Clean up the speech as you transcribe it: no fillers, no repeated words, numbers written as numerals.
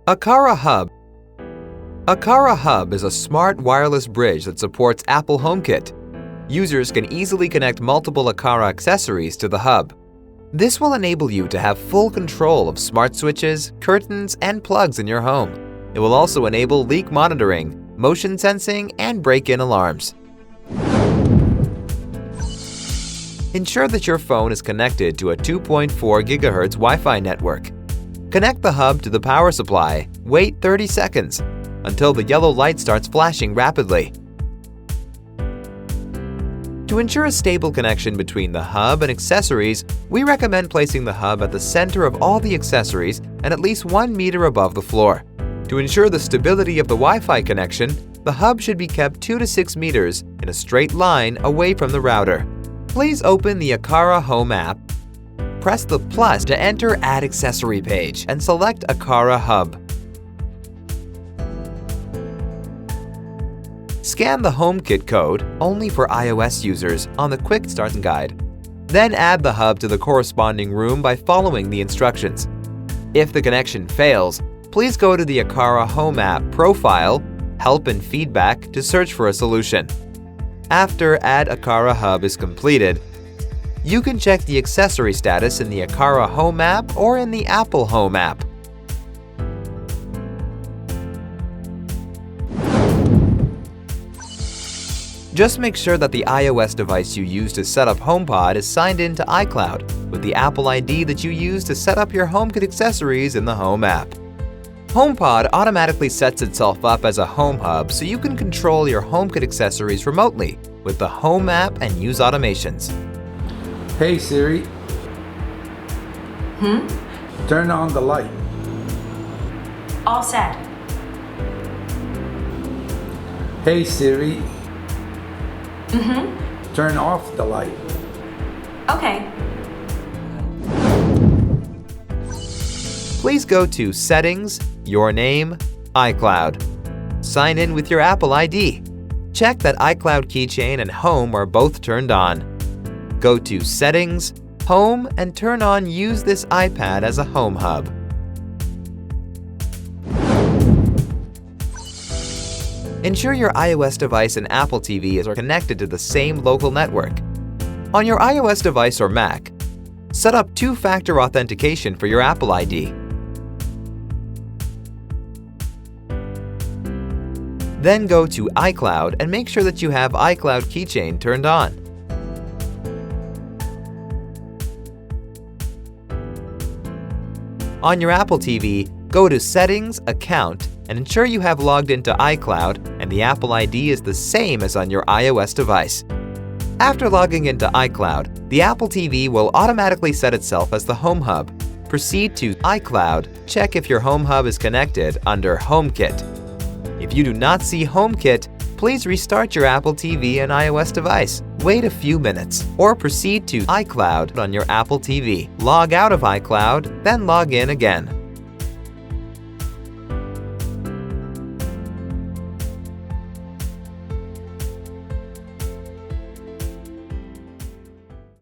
Aqara Hub. Aqara Hub is a smart wireless bridge that supports Apple HomeKit. Users can easily connect multiple Aqara accessories to the hub. This will enable you to have full control of smart switches, curtains, and plugs in your home. It will also enable leak monitoring, motion sensing, and break-in alarms. Ensure that your phone is connected to a 2.4 GHz Wi-Fi network. Connect the hub to the power supply. Wait 30 seconds until the yellow light starts flashing rapidly. To ensure a stable connection between the hub and accessories, we recommend placing the hub at the center of all the accessories and at least 1 meter above the floor. To ensure the stability of the Wi-Fi connection, the hub should be kept 2 to 6 meters in a straight line away from the router. Please open the Aqara Home app. Press the plus to enter Add Accessory page and select Aqara Hub. Scan the HomeKit code, only for iOS users, on the Quick Start Guide. Then add the hub to the corresponding room by following the instructions. If the connection fails, please go to the Aqara Home app Profile, Help and Feedback to search for a solution. After Add Aqara Hub is completed, you can check the accessory status in the Aqara Home app or in the Apple Home app. Just make sure that the iOS device you use to set up HomePod is signed in to iCloud with the Apple ID that you use to set up your HomeKit accessories in the Home app. HomePod automatically sets itself up as a home hub so you can control your HomeKit accessories remotely with the Home app and use automations. Hey Siri. Turn on the light. All set. Hey Siri. Turn off the light. Okay. Please go to Settings, Your Name, iCloud. Sign in with your Apple ID. Check that iCloud keychain and Home are both turned on. Go to Settings, Home, and turn on Use this iPad as a home hub. Ensure your iOS device and Apple TV are connected to the same local network. On your iOS device or Mac, set up two-factor authentication for your Apple ID. Then go to iCloud and make sure that you have iCloud keychain turned on. On your Apple TV, go to Settings, Account, and ensure you have logged into iCloud and the Apple ID is the same as on your iOS device. After logging into iCloud, the Apple TV will automatically set itself as the Home Hub. Proceed to iCloud, check if your Home Hub is connected under HomeKit. If you do not see HomeKit, please restart your Apple TV and iOS device. Wait a few minutes, or proceed to iCloud on your Apple TV. Log out of iCloud, then log in again.